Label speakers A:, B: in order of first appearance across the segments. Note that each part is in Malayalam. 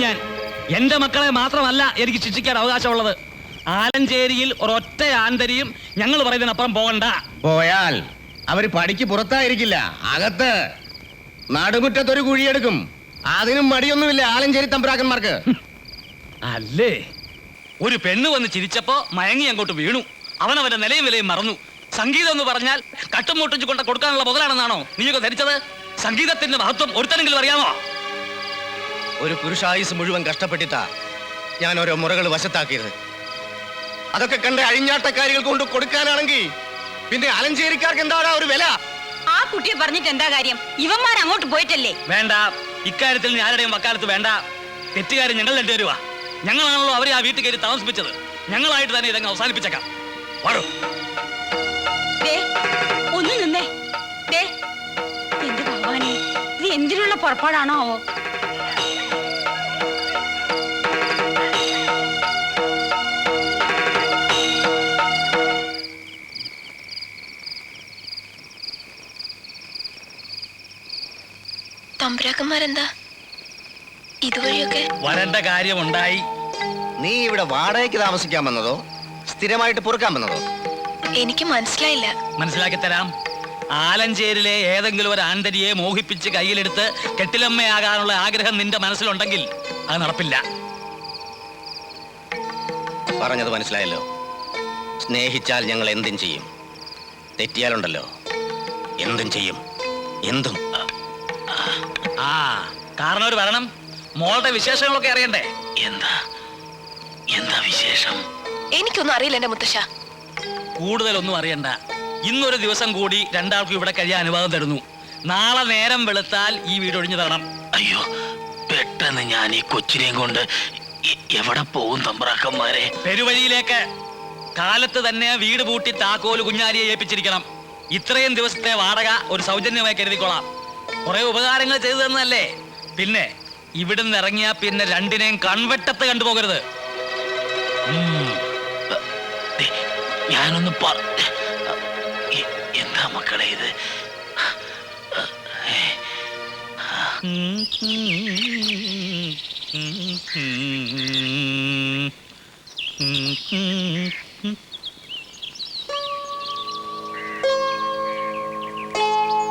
A: ഞാൻ. എന്റെ മക്കളെ മാത്രമല്ല എനിക്ക് ശിക്ഷിക്കാൻ അവകാശമുള്ളത്. ആലഞ്ചേരിയിൽ ഒരൊറ്റ ആന്തരിയും ഞങ്ങൾ പറയുന്നതിനപ്പുറം പോകണ്ട.
B: പോയാൽ അവര് പടിക്ക് പുറത്തായിരിക്കില്ല, അകത്ത് നടുമുറ്റത്തൊരു കുഴിയെടുക്കും. അതിനും മടിയൊന്നുമില്ല ആലഞ്ചേരി തമ്പുരാക്കന്മാർക്ക്.
A: അല്ലേ, ഒരു പെണ്ണ് വന്ന് ചിരിച്ചപ്പോ മയങ്ങി അങ്ങോട്ട് വീണു. അവനവന്റെ നിലയും വിലയും മറന്നു. സംഗീതം എന്ന് പറഞ്ഞാൽ കട്ടുമുട്ടിച്ചു കൊണ്ട് കൊടുക്കാനുള്ള മുതലാണെന്നാണോ നീയൊക്കെ ധരിച്ചത്? സംഗീതത്തിന്റെ മഹത്വം ഒരുത്തനെങ്കിലും അറിയാമോ?
B: ഒരു പുരുഷായുസ് മുഴുവൻ കഷ്ടപ്പെട്ടിട്ടാ ഞാൻ ഓരോ മുറകൾ വശത്താക്കിയത്. അതൊക്കെ കണ്ട് അഴിഞ്ഞാട്ടക്കാരികൾ കൊണ്ട് കൊടുക്കാനാണെങ്കിൽ പിന്നെ ആലഞ്ചേരിക്കാർക്ക് എന്താടാ ഒരു വില?
C: ആ കുട്ടിയെ പറഞ്ഞിട്ട് എന്താ കാര്യം? ഇവന്മാർ അങ്ങോട്ട് പോയിട്ടല്ലേ?
A: വേണ്ട, ഇക്കാര്യത്തിൽ നീ ആരുടെയും വക്കാലത്ത് വേണ്ട. തെറ്റുകാരൻ ഞങ്ങൾ രണ്ടുപേരുവാ. ഞങ്ങളാണല്ലോ അവരെ ആ വീട്ടിൽ കയറി താമസിപ്പിച്ചത്. ഞങ്ങളായിട്ട് തന്നെ ഇതങ്ങ് അവസാനിപ്പിച്ചേക്കാം. വാടോ.
C: ഒന്ന് നിന്നേ. എന്റെ ഭഗവാനെ, ഇത് എന്തിനുള്ള പുറപ്പാടാണോ?
D: തമ്പുരാക്കന്മാരെന്താ ഇതുവഴിയൊക്കെ
A: വരേണ്ട കാര്യമുണ്ടായി.
B: നീ ഇവിടെ വാടകയ്ക്ക് താമസിക്കാൻ വന്നതോ സ്ഥിരമായിട്ട് പൊറുക്കാൻ വന്നതോ?
D: എനിക്ക് മനസ്സിലായില്ല.
A: മനസ്സിലാക്കി തരാം. ആലഞ്ചേരിലെ ഏതെങ്കിലും ഒരു ആന്തരിയെ മോഹിപ്പിച്ച് കയ്യിലെടുത്ത് കെട്ടിലമ്മയാകാനുള്ള ആഗ്രഹം നിന്റെ മനസ്സിലുണ്ടെങ്കിൽ അത് നടപ്പില്ല.
B: പറഞ്ഞത് മനസ്സിലായല്ലോ. സ്നേഹിച്ചാൽ ഞങ്ങൾ എന്തും ചെയ്യും, തെറ്റിയാലുണ്ടല്ലോ എന്തും ചെയ്യും, എന്തും.
A: ആ കാരണം ഒരു വരണം. മോളുടെ വിശേഷങ്ങളൊക്കെ അറിയണ്ടേ? എന്താ വിശേഷം?
D: എനിക്കൊന്നും അറിയില്ല എന്റെ മുത്തശ്ശ.
A: കൂടുതലൊന്നും അറിയണ്ട. ഇന്നൊരു ദിവസം കൂടി രണ്ടാൾക്കും ഇവിടെ കഴിയാൻ അനുവാദം തരുന്നു. നാളെ നേരം വെളുത്താൽ ഈ വീട് ഒഴിഞ്ഞു തരണം.
E: അയ്യോ, പെട്ടെന്ന് ഞാൻ ഈ കൊച്ചിനെയും കൊണ്ട് എവിടെ പോകും തമ്പ്രാക്കന്മാരെ?
A: പെരുവഴിയിലേക്ക്. കാലത്ത് തന്നെ വീട് പൂട്ടി താക്കോല് കുഞ്ഞാലിയെ ഏൽപ്പിച്ചിരിക്കണം. ഇത്രയും ദിവസത്തെ വാടക ഒരു സൗജന്യമായി കരുതിക്കൊള്ളാം. കുറെ ഉപകാരങ്ങൾ ചെയ്തു തന്നല്ലേ. പിന്നെ ഇവിടുന്ന് ഇറങ്ങിയാ പിന്നെ രണ്ടിനെയും കൺവെട്ടത്ത് കണ്ടുപോകരുത്.
E: ഞാനൊന്ന് എന്താ മക്കളെ ഇത്?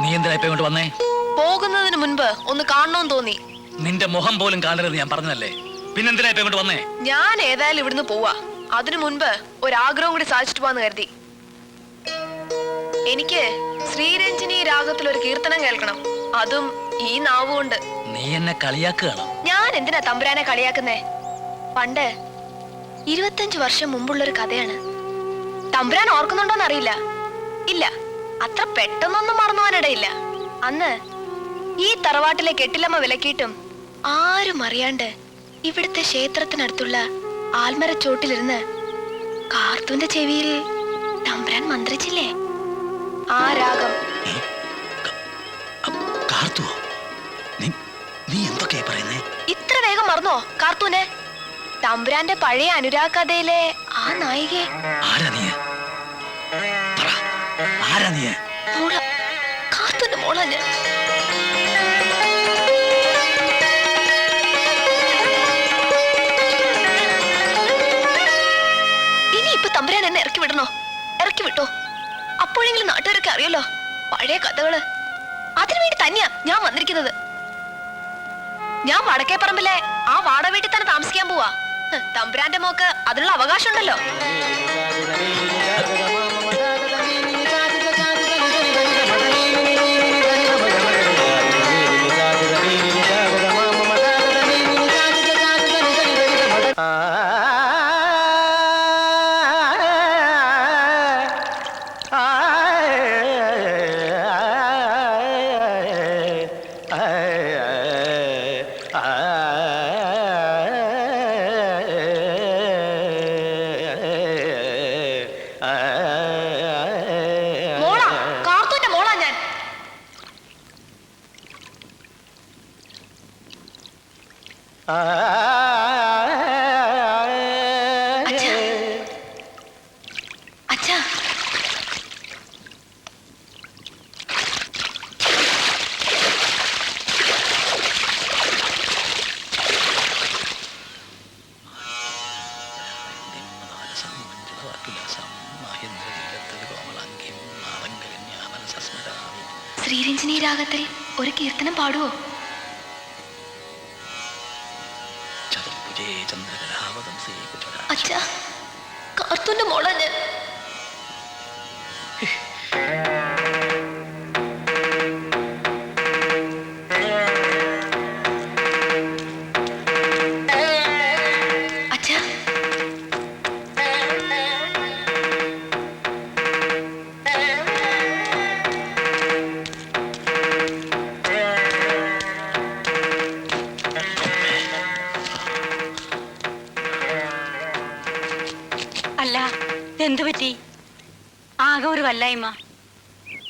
A: നീ എന്തിനാ ഇപ്പൊ ഇങ്ങോട്ട് വന്നേ?
D: പോകുന്നതിന് മുൻപ് ഒന്ന് കാണണമെന്ന് തോന്നി.
A: നിന്റെ മുഖം പോലും കാണരുത് ഞാൻ പറഞ്ഞതല്ലേ. പിന്നെന്തിനാ ഇപ്പൊ ഇങ്ങോട്ട് വന്നേ?
D: ഞാൻ ഏതായാലും ഇവിടുന്ന് പോവാ. അതിനു മുൻപ് ഒരാഗ്രഹം കൂടി സാധിച്ചിട്ട് പോവാന്ന് കരുതി. എനിക്ക് ശ്രീരഞ്ജിനി രാഗത്തിൽ ഒരു കീർത്തനം കേൾക്കണം, അതും ഈ നാവുകൊണ്ട്.
A: നീ എന്നെ കളിയാക്കുകയാണോ?
D: ഞാൻ എന്തിനാ തമ്പുരാനെ കളിയാക്കുന്നേ? പണ്ട് 25 വർഷം മുമ്പുള്ളൊരു കഥയാണ്. തമ്പുരാൻ ഓർക്കുന്നുണ്ടോന്ന് അറിയില്ല. ഇല്ല, അത്ര പെട്ടെന്നൊന്നും മറന്നു പോകാനിടയില്ല. അന്ന് ഈ തറവാട്ടിലെ കെട്ടിലമ്മ വിലക്കിയിട്ടും ആരും അറിയാണ്ട് ഇവിടുത്തെ ക്ഷേത്രത്തിനടുത്തുള്ള ആൽമരച്ചോട്ടിലിരുന്ന് കാർത്തൂന്റെ ചെവിയിൽ തമ്പുരാൻ മന്ത്രിച്ചില്ലേ ആ രാഗം. ഇത്ര വേഗം മറന്നോ കാർത്തൂനെ? തമ്പുരാന്റെ പഴയ അനുരാഗ് കഥയിലെ ആ നായികയെ. കാർത്തൂന്റെ മോളാ ഞാൻ. ഇനി ഇപ്പൊ തമ്പുരാൻ എന്നെ ഇറക്കി വിടണോ? ഇറക്കി വിട്ടോ. അപ്പോഴെങ്കിലും നാട്ടുകാരൊക്കെ അറിയല്ലോ പഴയ കഥകള്. അതിനുവേണ്ടി തന്നെയാ ഞാൻ വന്നിരിക്കുന്നത്. ഞാൻ വടക്കേപ്പറമ്പിലെ ആ വാടക വീട്ടിൽ തന്നെ താമസിക്കാൻ പോവാ. തമ്പുരാന്റെ മോക്ക് അതിനുള്ള അവകാശം ഉണ്ടല്ലോ. കാഞ്ചിനി രാഗത്തിൽ ഒരു കീർത്തനം പാടുവോ? അച്ഛാ, കാർത്തൂന്റെ മോളാ ഞാൻ. അച്ഛാ,
C: അല്ല എന്തു പറ്റി? ആകെ ഒരു വല്ലായ്മ.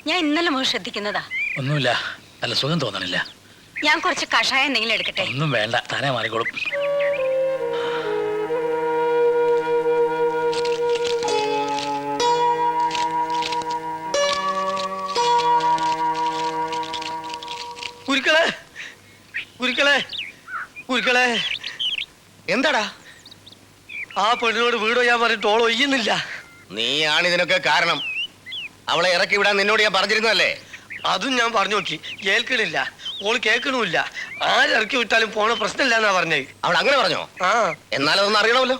C: ഞാൻ ഇന്നലെ മുതൽ ശ്രദ്ധിക്കുന്നതാ.
A: ഒന്നുമില്ല, നല്ല സുഖം തോന്നണില്ല.
C: ഞാൻ കുറച്ച് കഷായം എന്തെങ്കിലും എടുക്കട്ടെ?
A: ഒന്നും വേണ്ട, താനേ മാറിക്കോളും.
B: കുരുക്കളെ, കുരുക്കളെ, കുരുക്കളെ, എന്താടാ?
F: ആ പെണ്ണിനോട് വീട് ഞാൻ പറഞ്ഞിട്ട് ഓൾ ഒയ്യുന്നില്ല.
B: നീയാണ് ഇതിനൊക്കെ കാരണം. അവളെ ഇറക്കി വിടാൻ നിന്നോട് ഞാൻ പറഞ്ഞിരുന്നല്ലേ?
F: അതും ഞാൻ പറഞ്ഞു നോക്കി, കേൾക്കണില്ല. ഓള് കേൾക്കണമില്ല. ആരിറക്കി വിട്ടാലും പോണ പ്രശ്നമില്ല എന്നാ പറഞ്ഞേ.
B: അവൾ അങ്ങനെ പറഞ്ഞോ?
F: ആ,
B: എന്നാലതൊന്നും അറിയണമല്ലോ.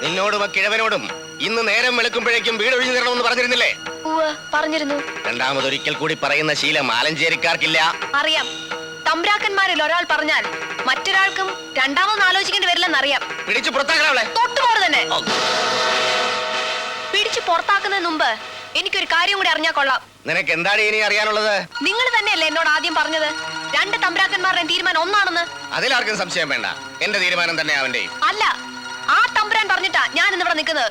B: നിന്നോടും ആ കിഴവനോടും ഇന്ന് നേരം വെളുക്കുമ്പോഴേക്കും വീട് ഒഴിഞ്ഞു തരണമെന്ന് പറഞ്ഞിരുന്നില്ലേ?
D: ഉവ്വ് പറഞ്ഞിരുന്നു.
B: രണ്ടാമതൊരിക്കൽ കൂടി പറയുന്ന ശീലം ആലഞ്ചേരിക്കാർക്കില്ല.
D: അറിയാം. തമ്പ്രാക്കന്മാരിൽ ഒരാൾ പറഞ്ഞാൽ മറ്റൊരാൾക്കും രണ്ടാമത് ആലോചിക്കേണ്ടി വരില്ലെന്നറിയാം.
B: പിടിച്ചു പുറത്താക്കണവളെ.
D: തൊട്ടുപോറ് തന്നെ. പിടിച്ചു പുറത്താക്കുന്നതിന് മുമ്പ് എനിക്കൊരു കാര്യം കൂടി അറിഞ്ഞാൽ കൊള്ളാം.
B: നിനക്ക് എന്താണ് ഇനി അറിയാനുള്ളത്?
D: നിങ്ങൾ തന്നെയല്ലേ എന്നോട് ആദ്യം പറഞ്ഞത് രണ്ട് തമ്പ്രാക്കന്മാരുടെ തീരുമാനം ഒന്നാണെന്ന്?
B: അതിലാർക്കും സംശയം വേണ്ട. എന്റെ തീരുമാനം തന്നെ അവന്റെ.
D: അല്ല, ആ തമ്പുരാൻ പറഞ്ഞിട്ടാ ഞാൻ ഇന്നിവിടെ നിൽക്കുന്നത്.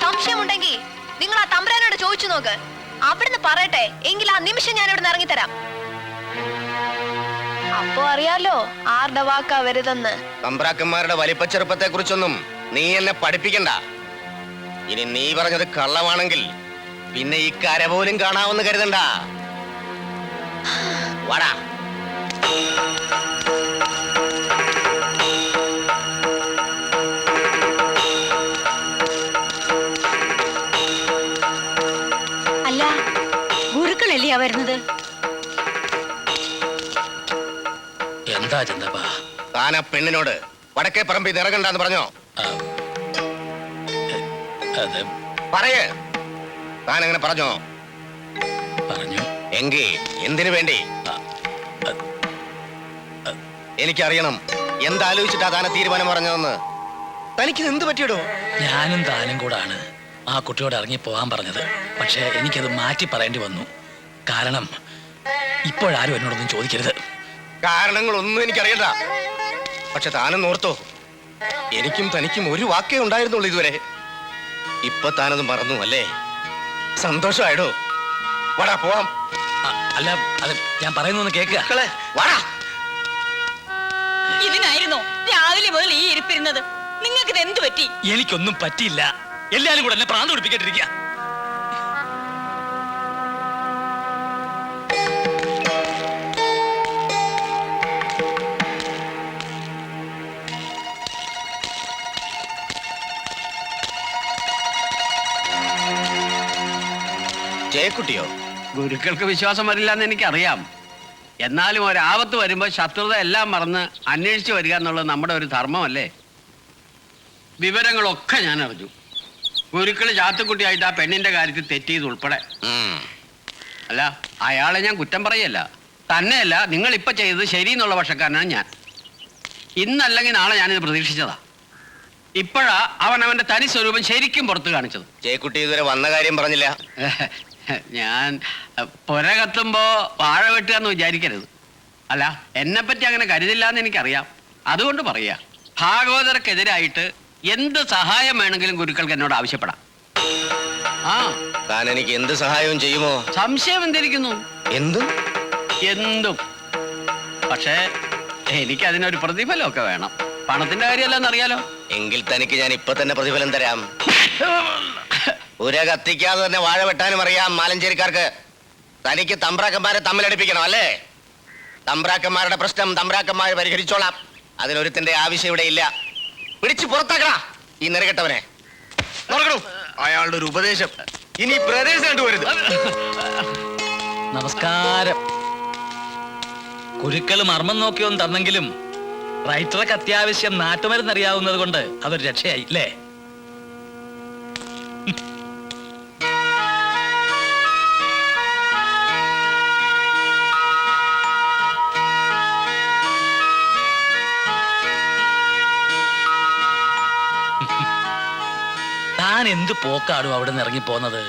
D: സംശയമുണ്ടെങ്കിൽ നിങ്ങൾ ആ തമ്പുരാനോട് ചോദിച്ചു നോക്ക്. അവിടുന്ന് പറയട്ടെ, എങ്കിൽ ആ നിമിഷം ഞാൻ ഇവിടുന്ന് ഇറങ്ങിത്തരാം. അപ്പോ അറിയാലോ ആരുടെ വാക്കാ വരുതെന്ന്.
B: തമ്പ്രാക്കന്മാരുടെ വലിപ്പച്ചെറുപ്പത്തെ കുറിച്ചൊന്നും നീ എന്നെ പഠിപ്പിക്കണ്ട. ഇനി നീ പറഞ്ഞത് കള്ളമാണെങ്കിൽ പിന്നെ ഈ കര പോലും കാണാമെന്ന് കരുതണ്ട. വാടാ.
C: അല്ല, ഗുരുക്കളല്ലേ വരുന്നത്?
A: എന്താ ചന്തപ്പാ?
B: താൻ ആ പെണ്ണിനോട് വടക്കേ പറമ്പിൽ ഇറങ്ങണ്ടെന്ന് പറഞ്ഞോ?
A: അത്
B: പറയേ. താൻ അങ്ങനെ പറഞ്ഞോ?
A: പറഞ്ഞു.
B: എങ്കിൽ എന്തിനു വേണ്ടി? എനിക്കറിയണം എന്താലോചിച്ചിട്ടാ താൻ തീരുമാനം പറഞ്ഞതെന്ന്. തനിക്കിത് എന്ത് പറ്റിയിടോ?
A: ഞാനും താനും കൂടാണ് ആ കുട്ടിയോട് ഇറങ്ങി പോകാൻ പറഞ്ഞത്. പക്ഷേ എനിക്കത് മാറ്റി പറയേണ്ടി വന്നു. കാരണം ഇപ്പോഴാരും എന്നോടൊന്നും ചോദിക്കരുത്.
B: കാരണങ്ങളൊന്നും എനിക്കറിയണ്ട. പക്ഷെ താനൊന്ന് ഓർത്തോ, എനിക്കും തനിക്കും ഒരു വാക്കേ ഉണ്ടായിരുന്നുള്ളൂ ഇതുവരെ. ഇപ്പൊ താനത് മറന്നു അല്ലേ? സന്തോഷമായിടോ. വാടാ പോവാം.
A: അല്ല, അത് ഞാൻ പറയുന്നൊന്ന് കേൾക്കുക.
F: മക്കളെ,
B: വാടാ.
C: ഇതിനായിരുന്നോ രാവിലെ മുതൽ ഈ ഇരിപ്പിരുന്നത്? നിങ്ങൾക്ക് ഇത് എന്ത് പറ്റി?
A: എനിക്കൊന്നും പറ്റിയില്ല. എല്ലാരും കൂടെ എന്നെ പ്രാന്ത് പിടിപ്പിക്കേണ്ടിരിക്കുക.
B: ജയക്കുട്ടിയോ?
G: ഗുരുക്കൾക്ക് വിശ്വാസം വരില്ല എന്ന് എനിക്കറിയാം. എന്നാലും ഒരാപത്ത് വരുമ്പോൾ ശത്രുത എല്ലാം മറന്ന് അന്വേഷിച്ച് വരിക എന്നുള്ളത് നമ്മുടെ ഒരു ധർമ്മമല്ലേ? വിവരങ്ങളൊക്കെ ഞാൻ അറിഞ്ഞു. ഗുരുക്കൾ ചാത്തുക്കുട്ടിയായിട്ട് ആ പെണ്ണിന്റെ കാര്യത്തിൽ തെറ്റിയത് ഉൾപ്പെടെ. അല്ല, അയാളെ ഞാൻ കുറ്റം പറയല്ല. തന്നെയല്ല, നിങ്ങൾ ഇപ്പൊ ചെയ്തത് ശരി എന്നുള്ള പക്ഷക്കാരനാണ് ഞാൻ. ഇന്നല്ലെങ്കിൽ നാളെ ഞാനിത് പ്രതീക്ഷിച്ചതാ. ഇപ്പോഴാ അവൻ അവന്റെ തനി സ്വരൂപം ശരിക്കും പുറത്ത് കാണിച്ചത്.
B: ജയക്കുട്ടി ഇതുവരെ വന്ന കാര്യം പറഞ്ഞില്ല.
G: ഞാൻ പുര കത്തുമ്പോ വാഴ വെട്ടുക എന്ന് വിചാരിക്കരുത്. അല്ല, എന്നെപ്പറ്റി അങ്ങനെ കരുതില്ല എന്ന് എനിക്കറിയാം. അതുകൊണ്ട് പറയാ, ഭാഗവതർക്കെതിരായിട്ട് എന്ത് സഹായം വേണമെങ്കിലും ഗുരുക്കൾക്ക് എന്നോട് ആവശ്യപ്പെടാം. ആ,
B: താൻ എനിക്ക് എന്ത് സഹായവും ചെയ്യുമോ?
G: സംശയം എന്തിരിക്കുന്നു?
B: എന്തും
G: എന്തും. പക്ഷേ എനിക്ക് അതിനൊരു പ്രതിഫലമൊക്കെ വേണം. പണത്തിന്റെ കാര്യമല്ലെന്നറിയാലോ.
B: എങ്കിൽ തനിക്ക് ഞാൻ ഇപ്പൊ തന്നെ പ്രതിഫലം തരാം. പുര കത്തിക്കാതെ തന്നെ വാഴ വെട്ടാനും അറിയാം മാലഞ്ചേരിക്കാർക്ക്. തനിക്ക് തമ്പ്രാക്കന്മാരെ തമ്മിലടിപ്പിക്കണം അല്ലേ? തമ്പ്രാക്കന്മാരുടെ പ്രശ്നം തമ്പ്രാക്കന്മാർ പരിഹരിച്ചോളാം. അതിനൊരുത്തിന്റെ ആവശ്യം ഇവിടെ ഇല്ല. പിടിച്ചു പുറത്താക്കണ ഈ നെറുകെട്ടവനെ. അയാളുടെ ഒരു ഉപദേശം ഇനി പ്രദേശം കണ്ടുവരുത്.
A: നമസ്കാരം. കുരുക്കൾ മർമ്മം നോക്കിയൊന്നും തന്നെങ്കിലും റൈറ്റർക്ക് അത്യാവശ്യം നാട്ടുമരുന്നറിയാവുന്നത് കൊണ്ട് അതൊരു രക്ഷയായി അല്ലേ? താൻ എന്ത് പോക്കാടും അവിടെ നിന്ന് ഇറങ്ങിപ്പോന്നത്?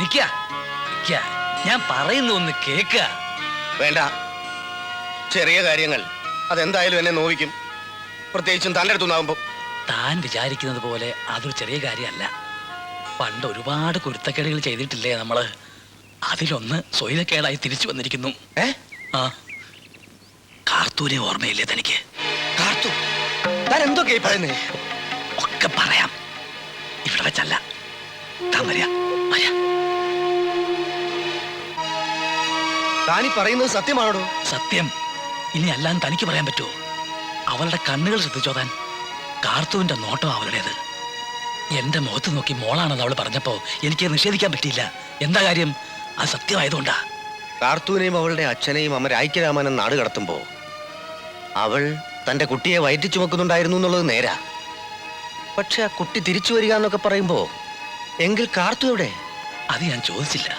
A: നിക്ക ഞാൻ പറയുന്ന ഒന്ന് കേക്ക.
B: വേണ്ട, ചെറിയ കാര്യങ്ങൾ അതെന്തായാലും എന്നെ നോവിക്കും, പ്രത്യേകിച്ചും തന്റെ അടുത്തുനിന്നാകുമ്പോ.
A: താൻ വിചാരിക്കുന്നത് പോലെ അതൊരു ചെറിയ കാര്യമല്ല. പണ്ട് ഒരുപാട് കുരുത്തക്കേടുകൾ ചെയ്തിട്ടില്ലേ നമ്മള്? അതിലൊന്ന് സ്വൈരക്കേടായി തിരിച്ചു വന്നിരിക്കുന്നു. ആ, കാർത്തൂരെ ഓർമ്മയില്ലേ തനിക്ക്?
B: കാർത്തു, താൻ എന്തൊക്കെയായി പറയുന്നേ?
A: ഒക്കെ പറയാം, ഇവിടെ വെച്ചല്ല. താൻ വരിക.
B: താനീ പറയുന്നത് സത്യമാണോ?
A: സത്യം. ഇനി അല്ലാൻ തനിക്ക് പറയാൻ പറ്റുമോ? അവളുടെ കണ്ണുകൾ ശ്രദ്ധിച്ചോ താൻ? കാർത്തുവിന്റെ നോട്ടം അവളുടേത്. എന്റെ മുഖത്ത് നോക്കി മോളാണെന്ന് അവൾ പറഞ്ഞപ്പോ എനിക്ക് നിഷേധിക്കാൻ പറ്റിയില്ല. എന്താ കാര്യം? അത് സത്യമായതുകൊണ്ടാ.
B: കാർത്തൂനെയും അവളുടെ അച്ഛനെയും അമര ഐക്യരാമാനം നാട് കടത്തുമ്പോ അവൾ തന്റെ കുട്ടിയെ വയറ്റി ചുമക്കുന്നുണ്ടായിരുന്നു എന്നുള്ളത് നേരാ. പക്ഷെ ആ കുട്ടി തിരിച്ചു വരിക എന്നൊക്കെ പറയുമ്പോ എങ്കിൽ കാർത്തു എവിടെ?
A: അത് ഞാൻ ചോദിച്ചില്ല.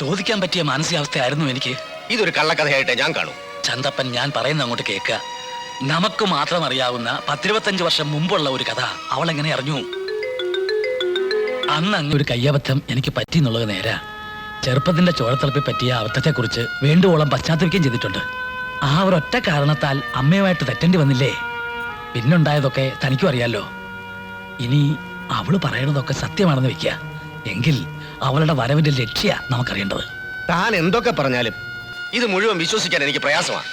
A: ചോദിക്കാൻ പറ്റിയ മാനസികാവസ്ഥയായിരുന്നു എനിക്ക്.
B: ഇതൊരു കള്ളക്കഥയായിട്ടേ ഞാൻ കാണൂ.
A: ചന്തപ്പൻ, ഞാൻ പറയുന്ന അങ്ങോട്ട് കേൾക്കുക. നമുക്ക് മാത്രം അറിയാവുന്ന 10-25 വർഷം മുമ്പുള്ള ഒരു കഥ അവൾ എങ്ങനെ അറിഞ്ഞു? അന്ന് അങ്ങ് ഒരു കയ്യബദ്ധം എനിക്ക് പറ്റി എന്നുള്ളത് നേരാ. ചെറുപ്പത്തിന്റെ ചോരത്തിളപ്പിൽ പറ്റിയ അബദ്ധത്തെക്കുറിച്ച് വേണ്ടുവോളം പശ്ചാത്തലിക്കുകയും ചെയ്തിട്ടുണ്ട്. ആ ഒരൊറ്റ കാരണത്താൽ അമ്മയുമായിട്ട് തെറ്റേണ്ടി വന്നില്ലേ? പിന്നുണ്ടായതൊക്കെ തനിക്കും അറിയാലോ. ഇനി അവള് പറയണതൊക്കെ സത്യമാണെന്ന് വെക്കുക. എങ്കിൽ അവളുടെ വരവിന്റെ ലക്ഷ്യ നമുക്കറിയേണ്ടത്.
B: താൻ എന്തൊക്കെ പറഞ്ഞാലും ഇത് മുഴുവൻ വിശ്വസിക്കാൻ എനിക്ക് പ്രയാസമാണ്.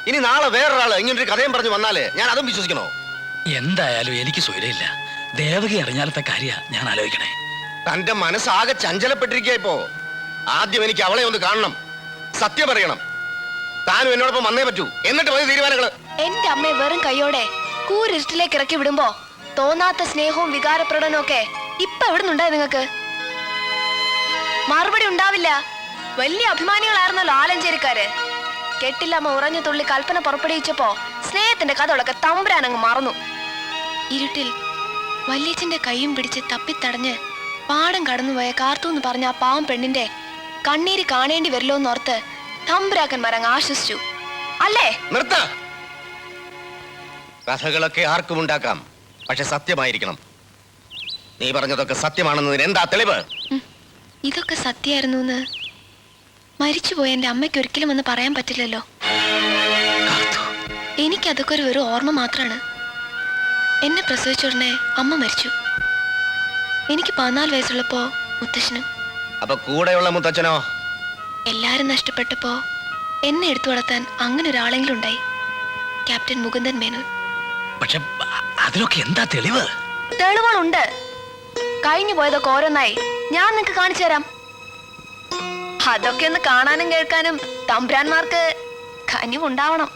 B: ഇനി നാളെ വേറൊരാള് ഇങ്ങനൊരു കഥയും പറഞ്ഞു വന്നാല് ഞാൻ അതും വിശ്വസിക്കണോ?
A: എന്തായാലും എനിക്ക് സ്വൈരയില്ല. ദേവകി അറിഞ്ഞാലത്തെ കാര്യ ഞാൻ ആലോചിക്കണേ.
B: തന്റെ മനസ്സാകെ ചഞ്ചലപ്പെട്ടിരിക്കുക ഇപ്പോ. ആദ്യം എനിക്ക് അവളെ ഒന്ന് കാണണം, സത്യം പറയണം. താനും എന്നോടൊപ്പം വന്നേ പറ്റൂ, എന്നിട്ട് മതി തീരുമാനങ്ങള്.
D: എന്റെ അമ്മയെ വെറും കൈയോടെ കൂരിരുട്ടിലേക്ക് ഇറക്കി വിടുമ്പോ തോന്നാത്ത സ്നേഹവും വികാരപ്രകടനവും ഒക്കെ ഇപ്പൊ എവിടെ നിന്നുണ്ടായി നിങ്ങൾക്ക്? മറുപടി ഉണ്ടാവില്ല. വലിയ അഭിമാനികളായിരുന്നല്ലോ ആലഞ്ചേരിക്കാര്. കെട്ടില്ലമ്മ ഉറഞ്ഞു തുള്ളി കൽപ്പന പുറപ്പെടുവിച്ചപ്പോ സ്നേഹത്തിന്റെ കഥകളൊക്കെ തമ്പുരാനങ്ങ് മറന്നു. ഇരുട്ടിൽ വല്യച്ഛന്റെ കൈയും പിടിച്ച് തപ്പിത്തടഞ്ഞ് പാടം കടന്നുപോയ കാർത്തു പറഞ്ഞ ആ പാവം പെണ്ണിന്റെ കണ്ണീര് കാണേണ്ടി വരില്ലോ എന്നോർത്ത് തമ്പുരാക്കന്മാരങ്ങ് ആശ്വസിച്ചു അല്ലേ?
B: നിർത്ത. കഥകളൊക്കെ ആർക്കും ഉണ്ടാക്കാം, പക്ഷെ സത്യമായിരിക്കണം. നീ പറഞ്ഞതൊക്കെ സത്യമാണെന്നതിന് എന്താ തെളിവ്?
D: ഇതൊക്കെ സത്യമായിരുന്നു മരിച്ചുപോയ എന്റെ അമ്മയ്ക്ക് ഒരിക്കലും ഒന്ന് പറയാൻ പറ്റില്ലല്ലോ. എനിക്കതൊക്കെ ഒരു വെറും ഓർമ്മ മാത്രമാണ്. എന്നെ പ്രസവിച്ച ഉടനെ അമ്മ മരിച്ചു. എനിക്ക് 14 വയസ്സുള്ളപ്പോ മുത്തശ്ശനും.
B: അപ്പൊ കൂടെയുള്ള മുത്തച്ഛനോ?
D: എല്ലാരും നഷ്ടപ്പെട്ടപ്പോ എന്നെ എടുത്തു വളർത്താൻ അങ്ങനെ ഒരാളെങ്കിലും ഉണ്ടായി, ക്യാപ്റ്റൻ മുകുന്ദൻ മേനോൻ.
A: പക്ഷെ അതിലൊക്കെ എന്താ തെളിവ്?
D: തെളിവുകളുണ്ട്. കഴിഞ്ഞു പോയതൊക്കെ ഓരോന്നായി ഞാൻ നിങ്ങക്ക് കാണിച്ചു തരാം. അതൊക്കെ ഒന്ന് കാണാനും കേൾക്കാനും തമ്പുരാന്മാർക്ക് കനിവുണ്ടാവണം.